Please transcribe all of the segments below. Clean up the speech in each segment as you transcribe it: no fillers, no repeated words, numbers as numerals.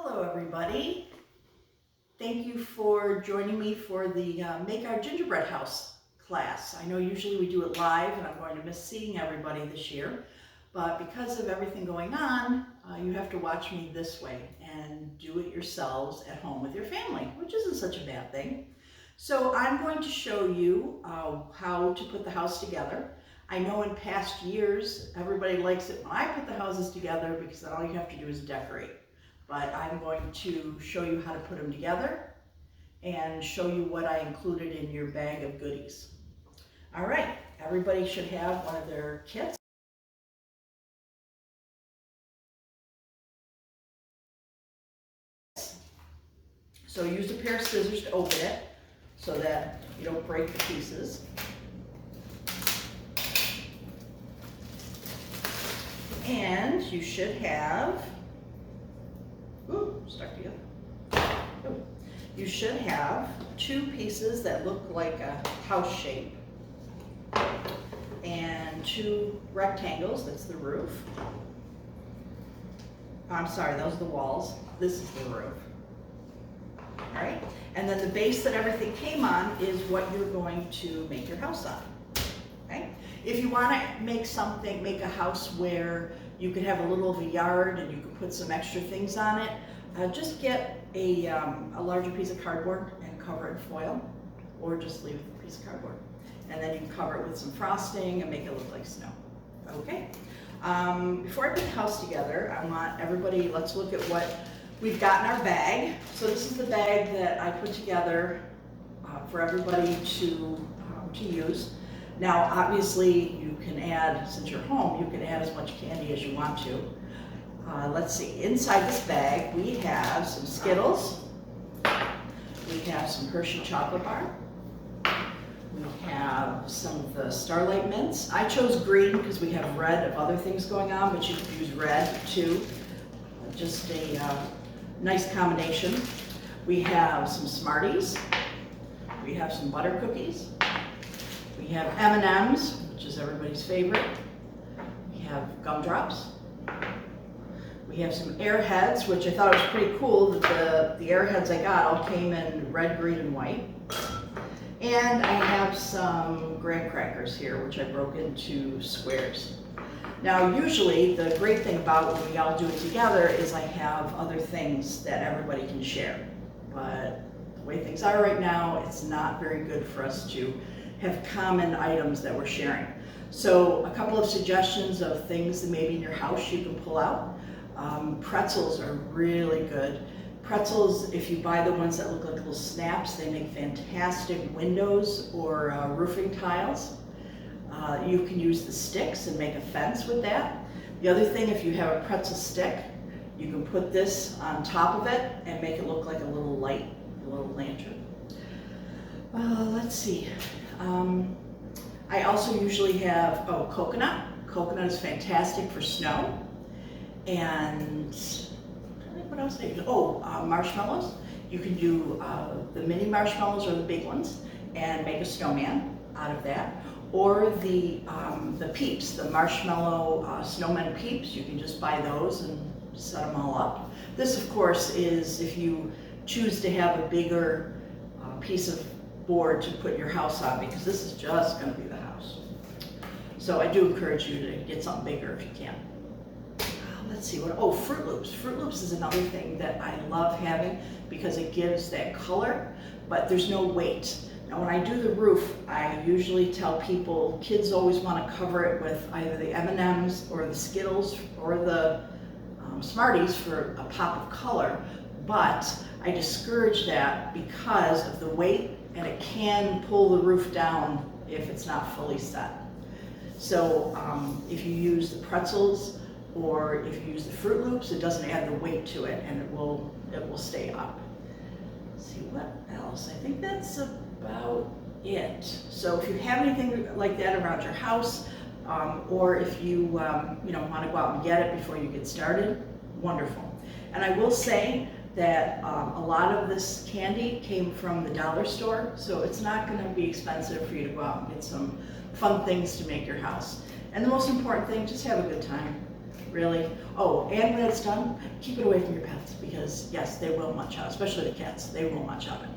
Hello everybody. Thank you for joining me for the Make Our Gingerbread House class. I know usually we do it live and I'm going to miss seeing everybody this year, but because of everything going on, you have to watch me this way and do it yourselves at home with your family, which isn't such a bad thing. So I'm going to show you how to put the house together. I know in past years, everybody likes it when I put the houses together because then all you have to do is decorate. But I'm going to show you how to put them together and show you what I included in your bag of goodies. All right, everybody should have one of their kits. So use a pair of scissors to open it so that you don't break the pieces. And you should have, stuck together. You should have two pieces that look like a house shape and two rectangles, that's the roof. I'm sorry, those are the walls. This is the roof. All right, and then the base that everything came on is what you're going to make your house on. Okay? If you want to make a house where you could have a little of a yard and you could put some extra things on it, just get a larger piece of cardboard and cover it in foil, or just leave it with a piece of cardboard. And then you can cover it with some frosting and make it look like snow. Okay. Before I put the house together, I want everybody, let's look at what we've got in our bag. So this is the bag that I put together for everybody to use. Now, obviously, you can add, since you're home, you can add as much candy as you want to. Let's see, inside this bag, we have some Skittles. We have some Hershey chocolate bar. We have some of the Starlight Mints. I chose green because we have red of other things going on, but you could use red too. Just a nice combination. We have some Smarties. We have some butter cookies. We have M&Ms, which is everybody's favorite. We have gumdrops. We have some Airheads, which I thought was pretty cool that the Airheads I got all came in red, green, and white. And I have some graham crackers here, which I broke into squares. Now, usually, the great thing about when we all do it together is I have other things that everybody can share. But the way things are right now, it's not very good for us to have common items that we're sharing. So a couple of suggestions of things that maybe in your house you can pull out. Pretzels are really good. Pretzels, if you buy the ones that look like little snaps, they make fantastic windows or roofing tiles. You can use the sticks and make a fence with that. The other thing, if you have a pretzel stick, you can put this on top of it and make it look like a little light, a little lantern. Let's see. I also usually have, coconut. Coconut is fantastic for snow. And what else do I use? Marshmallows. You can do the mini marshmallows or the big ones and make a snowman out of that. Or the peeps, the marshmallow snowman peeps. You can just buy those and set them all up. This, of course, is if you choose to have a bigger piece of board to put your house on, because this is just going to be the house. So I do encourage you to get something bigger if you can. Let's see, Fruit Loops. Fruit Loops is another thing that I love having because it gives that color, but there's no weight. Now when I do the roof, I usually tell people, kids always want to cover it with either the M&Ms or the Skittles or the Smarties for a pop of color, but I discourage that because of the weight, and it can pull the roof down if it's not fully set. So if you use the pretzels or if you use the Fruit Loops, it doesn't add the weight to it, and it will stay up. Let's see what else. I think that's about it. So if you have anything like that around your house, or if you want to go out and get it before you get started, wonderful. And I will say that a lot of this candy came from the dollar store, so it's not going to be expensive for you to go out and get some fun things to make your house. And the most important thing, just have a good time. Really? Oh, and when it's done, keep it away from your pets because yes, they will munch on it, especially the cats. They will munch on it.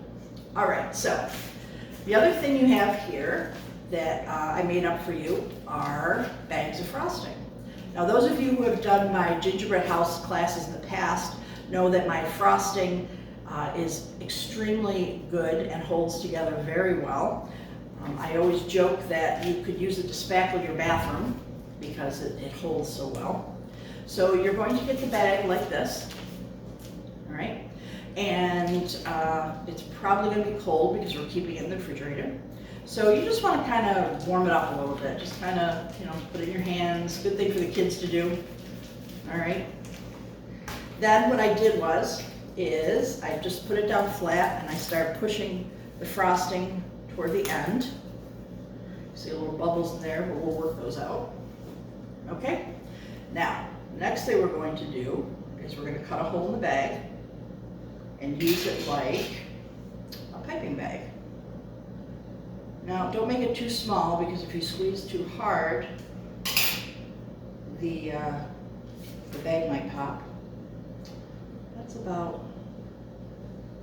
All right, so the other thing you have here that I made up for you are bags of frosting. Now those of you who have done my gingerbread house classes in the past know that my frosting is extremely good and holds together very well. I always joke that you could use it to spackle your bathroom because it holds so well. So you're going to get the bag like this, all right? And it's probably going to be cold because we're keeping it in the refrigerator. So you just want to kind of warm it up a little bit. Just kind of, you know, put it in your hands. Good thing for the kids to do, all right? Then what I did is I just put it down flat and I started pushing the frosting toward the end. See little bubbles in there, but we'll work those out. Okay? Now, next thing we're going to do is we're going to cut a hole in the bag and use it like a piping bag. Now, don't make it too small because if you squeeze too hard, the bag might pop. That's about,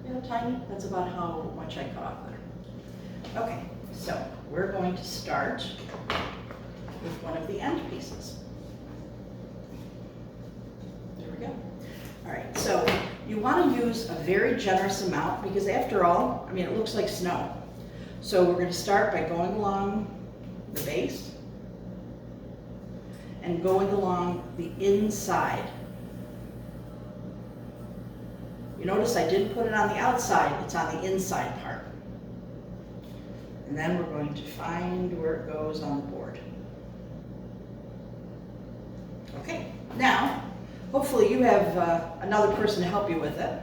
yeah, tiny. That's about how much I cut off there. Okay, so we're going to start with one of the end pieces. There we go. All right, so you want to use a very generous amount because after all, I mean, it looks like snow. So we're going to start by going along the base and going along the inside. You notice I didn't put it on the outside, it's on the inside part. And then we're going to find where it goes on the board. Okay, now, hopefully you have another person to help you with it.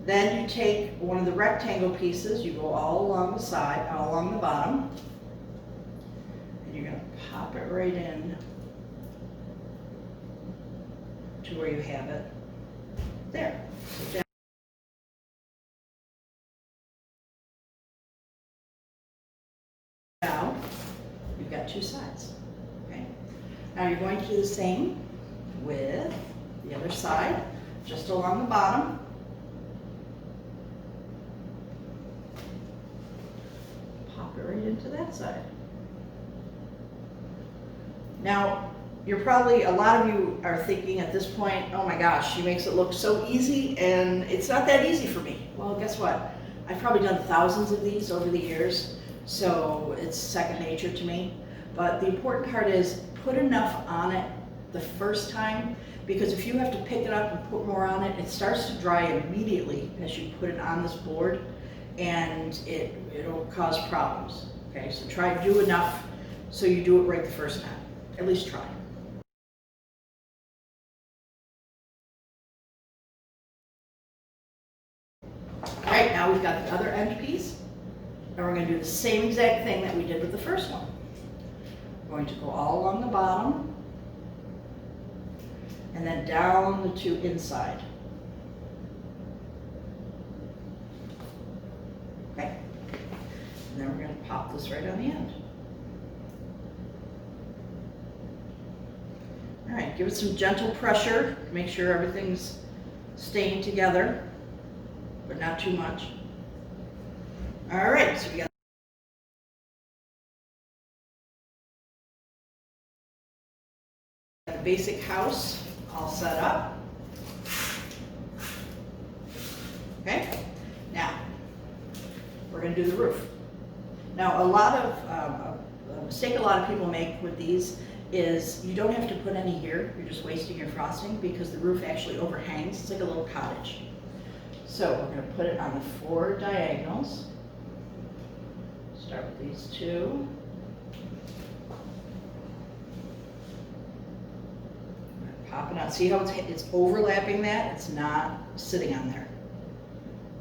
Then you take one of the rectangle pieces, you go all along the side, all along the bottom, and you're going to pop it right in to where you have it. There. So now you've got two sides. Okay. Now you're going to do the same with the other side, just along the bottom. Pop it right into that side. Now, you're probably, a lot of you are thinking at this point, oh my gosh, she makes it look so easy and it's not that easy for me. Well, guess what? I've probably done thousands of these over the years, so it's second nature to me. But the important part is put enough on it the first time, because if you have to pick it up and put more on it, it starts to dry immediately as you put it on this board, and it'll cause problems. Okay, so try to do enough so you do it right the first time. At least try. All right, now we've got the other end piece, and we're going to do the same exact thing that we did with the first one. We're going to go all along the bottom, and then down the two inside. Okay, and then we're going to pop this right on the end. All right, give it some gentle pressure, make sure everything's staying together, but not too much. All right, so we got the basic house all set up. Okay, now we're going to do the roof. Now, a mistake a lot of people make with these is you don't have to put any here. You're just wasting your frosting because the roof actually overhangs. It's like a little cottage. So we're going to put it on the 4 diagonals. Start with these 2. Pop it out. See how it's overlapping that? It's not sitting on there.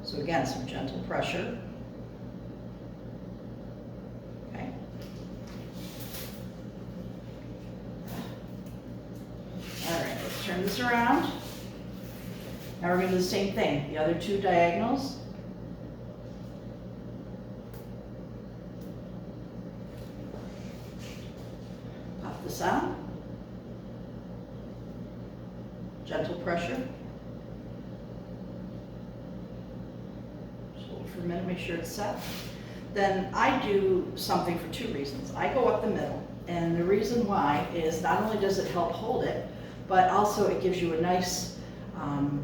So again, some gentle pressure. Okay. All right, let's turn this around. Now we're going to do the same thing. The other 2 diagonals. Pop this on. gentle pressure. Just hold it for a minute, make sure it's set. Then I do something for two reasons. I go up the middle, and the reason why is not only does it help hold it, but also it gives you a nice kind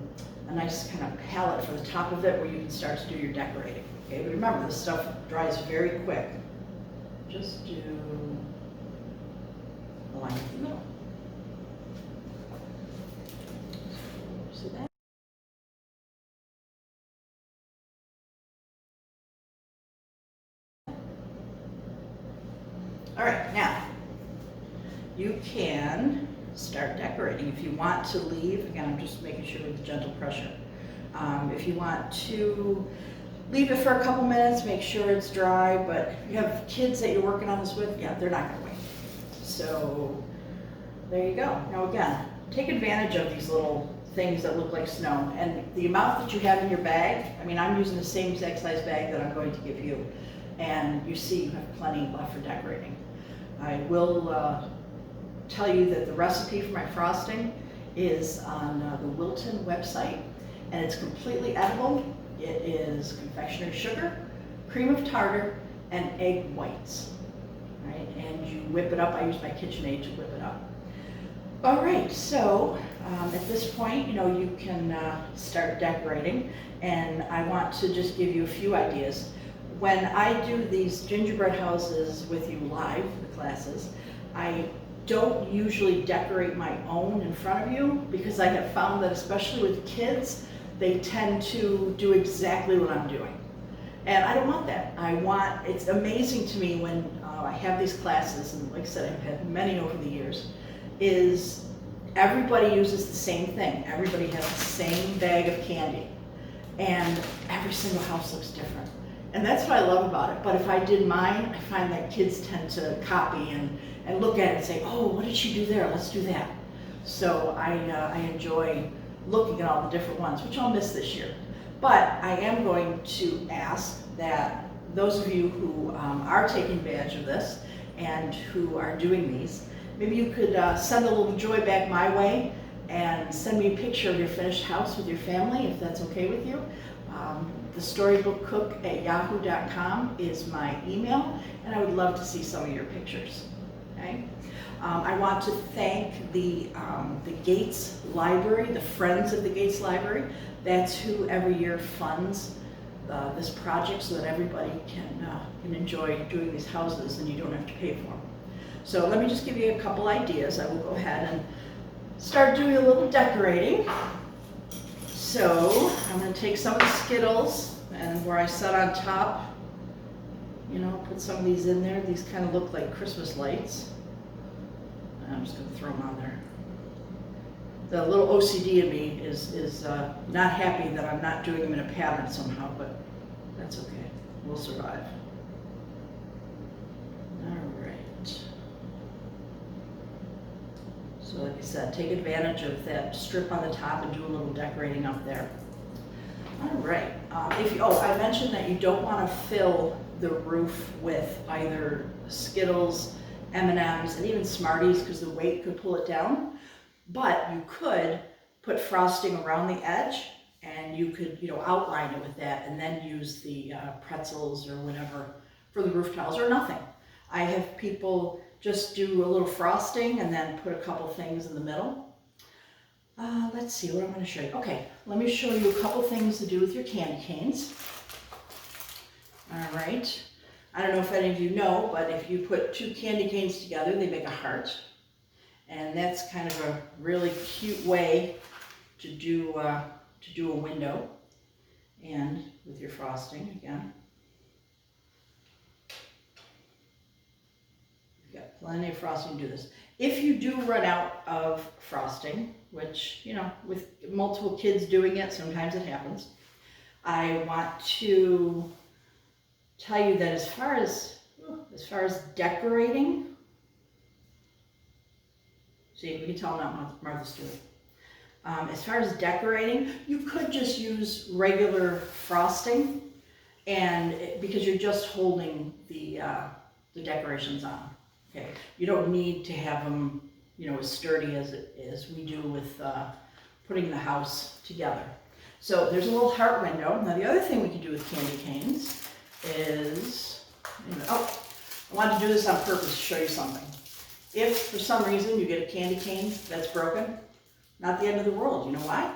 of palette for the top of it where you can start to do your decorating. Okay, but remember, this stuff dries very quick. Just do a line in the middle. See that? All right, now you can start decorating. If you want to leave, again, I'm just making sure with gentle pressure. If you want to leave it for a couple minutes, make sure it's dry, but if you have kids that you're working on this with, yeah, they're not gonna wait. So there you go. Now again, take advantage of these little things that look like snow, and the amount that you have in your bag, I mean, I'm using the same exact size bag that I'm going to give you, and you see you have plenty left for decorating. I will tell you that the recipe for my frosting is on the Wilton website, and it's completely edible. It is confectionery sugar, cream of tartar, and egg whites. Right? And you whip it up. I use my KitchenAid to whip it up. All right, so at this point, you know, you can start decorating, and I want to just give you a few ideas. When I do these gingerbread houses with you live, the classes, I don't usually decorate my own in front of you because I have found that especially with kids, they tend to do exactly what I'm doing. And I don't want that. It's amazing to me when I have these classes, and like I said, I've had many over the years, is everybody uses the same thing. Everybody has the same bag of candy, and every single house looks different. And that's what I love about it. But if I did mine, I find that kids tend to copy and look at it and say, oh, what did she do there? Let's do that. So I enjoy looking at all the different ones, which I'll miss this year. But I am going to ask that those of you who are taking advantage of this and who are doing these, maybe you could send a little joy back my way and send me a picture of your finished house with your family, if that's okay with you. The Storybook Cook at yahoo.com is my email, and I would love to see some of your pictures. Okay? I want to thank the Gates Library, the Friends of the Gates Library. That's who every year funds this project so that everybody can enjoy doing these houses and you don't have to pay for them. So let me just give you a couple ideas. I will go ahead and start doing a little decorating. So I'm going to take some of the Skittles, and where I set on top, you know, put some of these in there. These kind of look like Christmas lights. I'm just going to throw them on there. The little OCD in me is not happy that I'm not doing them in a pattern somehow, but that's okay. We'll survive. All right. So like I said, take advantage of that strip on the top and do a little decorating up there. All right. I mentioned that you don't want to fill the roof with either Skittles, M&Ms, and even Smarties because the weight could pull it down. But you could put frosting around the edge, and you could, you know, outline it with that, and then use the pretzels or whatever for the roof tiles, or nothing. I have people just do a little frosting and then put a couple things in the middle. Let's see what I'm going to show you. Okay, let me show you a couple things to do with your candy canes. All right. I don't know if any of you know, but if you put two candy canes together, they make a heart. And that's kind of a really cute way to do a window. And with your frosting again. You've got plenty of frosting to do this. If you do run out of frosting, which, you know, with multiple kids doing it, sometimes it happens, I want to tell you that as far as decorating, see, we can tell not Martha Stewart. As far as decorating, you could just use regular frosting, and because you're just holding the decorations on. Okay, you don't need to have them, you know, as sturdy as we do with putting the house together. So there's a little heart window. Now the other thing we can do with candy canes is, oh, I wanted to do this on purpose to show you something. If for some reason you get a candy cane that's broken, not the end of the world. You know why?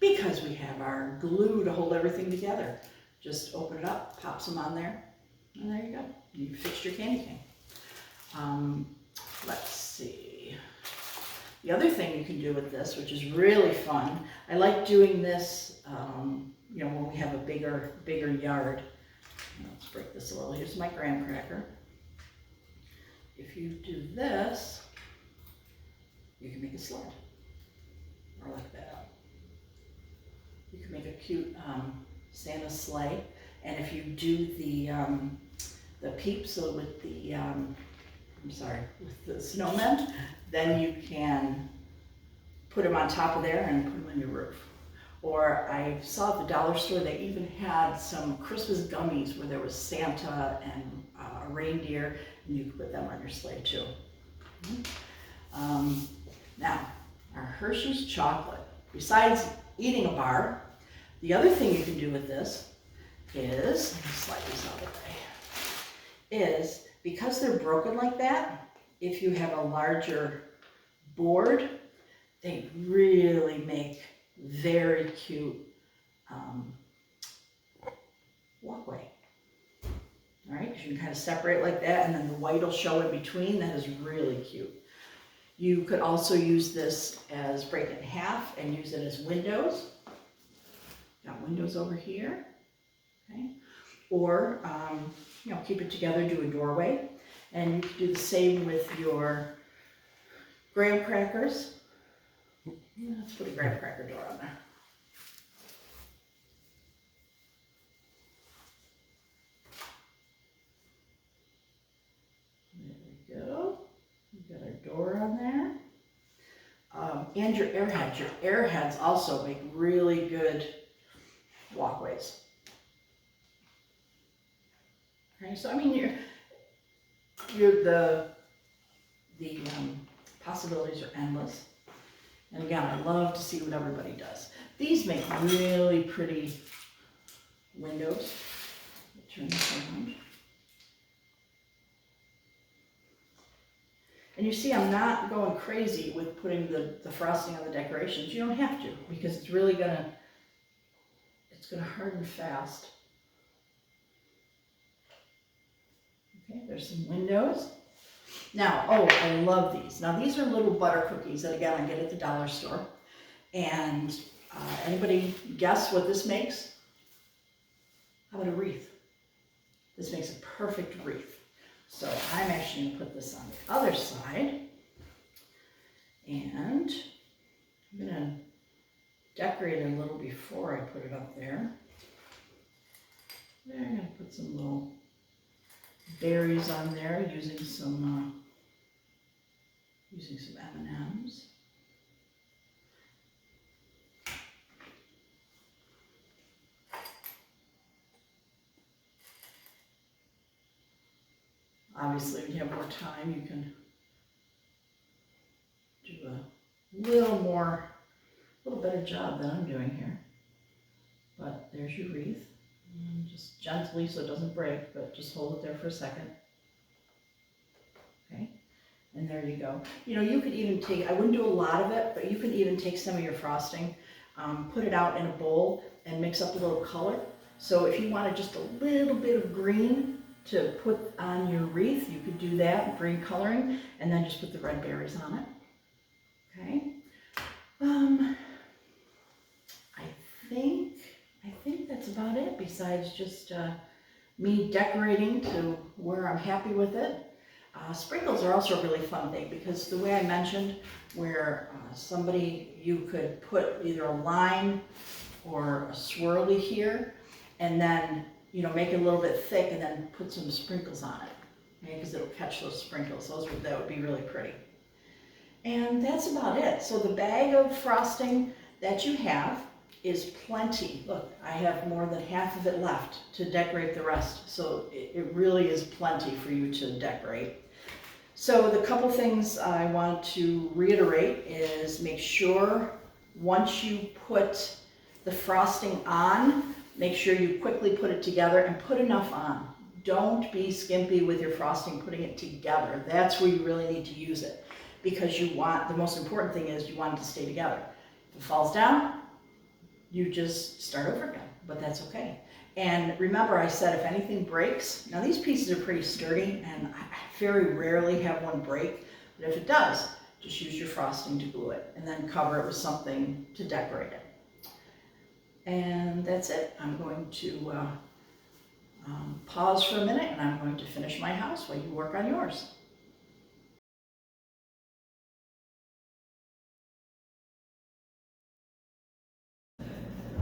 Because we have our glue to hold everything together. Just open it up, pop some on there, and there you go. You fixed your candy cane. Let's see. The other thing you can do with this, which is really fun, I like doing this, you know, when we have a bigger yard. Let's break this a little. Here's my graham cracker. If you do this, you can make a sled, or like that. You can make a cute Santa sleigh, and if you do the peeps with the with the snowmen, then you can put them on top of there and put them on your roof. Or I saw at the dollar store they even had some Christmas gummies where there was Santa and a reindeer, and you could put them on your sleigh too. Now, our Hershey's chocolate. Besides eating a bar, the other thing you can do with this is, let me slide these out of the way, is because they're broken like that, if you have a larger board, they really make very cute walkway. All right, because you can kind of separate like that, and then the white will show in between. That is really cute. You could also use this as break it in half and use it as windows. Got windows over here, okay? Or, you know, keep it together, do a doorway. And you can do the same with your graham crackers. Let's put a graham cracker door on there. There we go. We've got our door on there. And your airheads. Your airheads also make really good walkways. Okay, so I mean, the possibilities are endless. And again, I love to see what everybody does. These make really pretty windows. Turn this around. And you see, I'm not going crazy with putting the frosting on the decorations. You don't have to, because it's really gonna harden fast. Okay, there's some windows. Now, oh, I love these. Now, these are little butter cookies that, again, I get at the dollar store. And anybody guess what this makes? How about a wreath? This makes a perfect wreath. So I'm actually going to put this on the other side. And I'm going to decorate it a little before I put it up there. There, I'm going to put some little berries on there using some M&Ms. Obviously, when you have more time, you can do a little better job than I'm doing here. But there's your wreath. And just gently so it doesn't break, but just hold it there for a second. Okay, and there you go. You know, you could even take, I wouldn't do a lot of it, but you can even take some of your frosting, put it out in a bowl and mix up a little color. So if you wanted just a little bit of green to put on your wreath, you could do that, green coloring, and then just put the red berries on it. Okay. I think that's about it, besides just me decorating to where I'm happy with it. Sprinkles are also a really fun thing, because the way I mentioned, where you could put either a line or a swirly here, and then, you know, make it a little bit thick and then put some sprinkles on it, okay, because it'll catch those sprinkles. That would be really pretty. And that's about it. So the bag of frosting that you have is plenty. Look, I have more than half of it left to decorate the rest. So it really is plenty for you to decorate. So the couple things I want to reiterate is make sure once you put the frosting on, make sure you quickly put it together and put enough on. Don't be skimpy with your frosting putting it together. That's where you really need to use it, because you want, the most important thing is you want it to stay together. If it falls down, you just start over again, but that's okay. And remember, I said if anything breaks, now these pieces are pretty sturdy and I very rarely have one break, but if it does, just use your frosting to glue it and then cover it with something to decorate it. And that's it. I'm going to pause for a minute and I'm going to finish my house while you work on yours.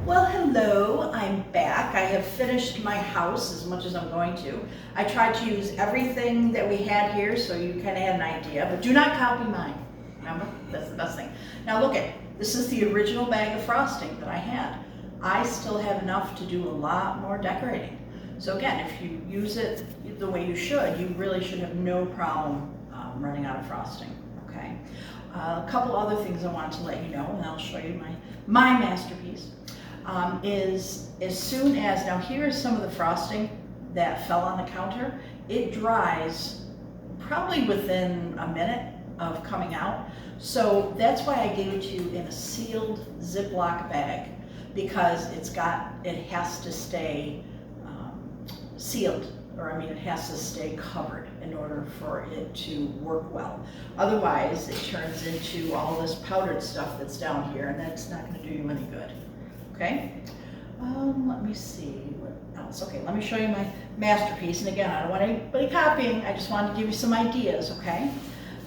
Well, hello, I'm back. I have finished my house as much as I'm going to. I tried to use everything that we had here so you kind of had an idea, but do not copy mine. Remember, that's the best thing. Now look at, this is the original bag of frosting that I had. I still have enough to do a lot more decorating. So again, if you use it the way you should, you really should have no problem running out of frosting, okay? A couple other things I wanted to let you know, and I'll show you my masterpiece. Is as soon as, now here is some of the frosting that fell on the counter. It dries probably within a minute of coming out. So that's why I gave it to you in a sealed Ziploc bag, because it has to stay sealed, or I mean it has to stay covered in order for it to work well. Otherwise it turns into all this powdered stuff that's down here, and that's not going to do you any good. Okay, let me see what else. Okay, let me show you my masterpiece. And again, I don't want anybody copying. I just wanted to give you some ideas, okay?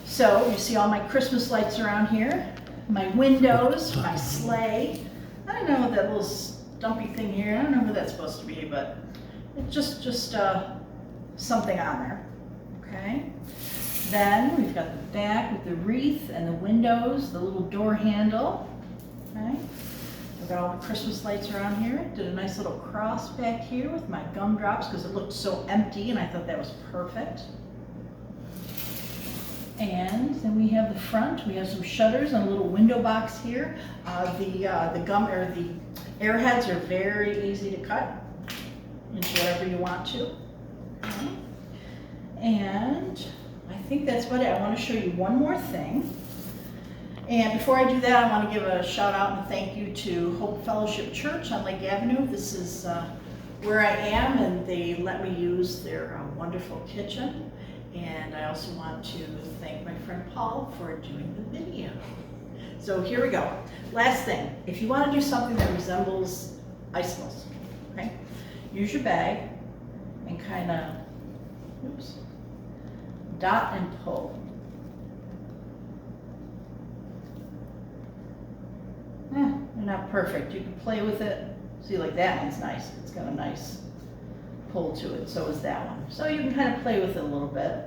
So you see all my Christmas lights around here, my windows, my sleigh. I don't know what that little stumpy thing here, I don't know who that's supposed to be, but it's just something on there, okay? Then we've got the back with the wreath and the windows, the little door handle, okay? I've got all the Christmas lights around here. Did a nice little cross back here with my gumdrops because it looked so empty and I thought that was perfect. And then we have the front. We have some shutters and a little window box here. The gum or the airheads are very easy to cut into whatever you want to. Okay. And I think that's about it. I want to show you one more thing. And before I do that, I want to give a shout out and thank you to Hope Fellowship Church on Lake Avenue. This is where I am, and they let me use their wonderful kitchen. And I also want to thank my friend Paul for doing the video. So here we go. Last thing, if you want to do something that resembles icicles, okay, use your bag and kind of, dot and pull. They're not perfect. You can play with it. See, like that one's nice. It's got a nice pull to it. So is that one. So you can kind of play with it a little bit.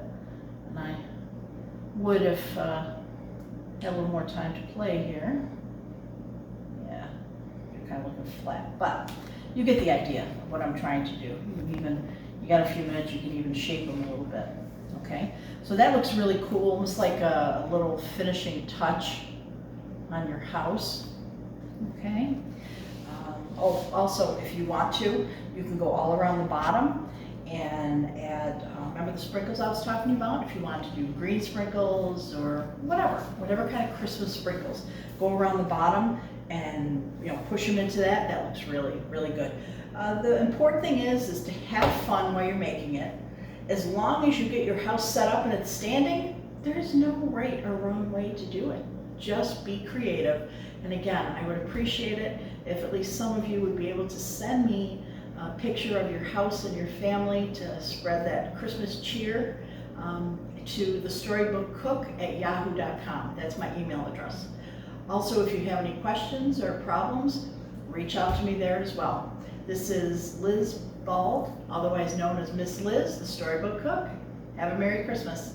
And I would have had a little more time to play here. Yeah, you're kind of looking flat, but you get the idea of what I'm trying to do. You got a few minutes. You can even shape them a little bit. Okay. So that looks really cool. Almost like a little finishing touch on your house. Okay. Also, if you want to, you can go all around the bottom and add, remember the sprinkles I was talking about? If you want to do green sprinkles or whatever kind of Christmas sprinkles, go around the bottom and push them into that. That looks really, really good. The important thing is to have fun while you're making it. As long as you get your house set up and it's standing, there's no right or wrong way to do it. Just be creative. And again, I would appreciate it if at least some of you would be able to send me a picture of your house and your family to spread that Christmas cheer to the Storybook Cook at yahoo.com. That's my email address. Also, if you have any questions or problems, reach out to me there as well. This is Liz Bauld, otherwise known as Miss Liz, the Storybook Cook. Have a Merry Christmas.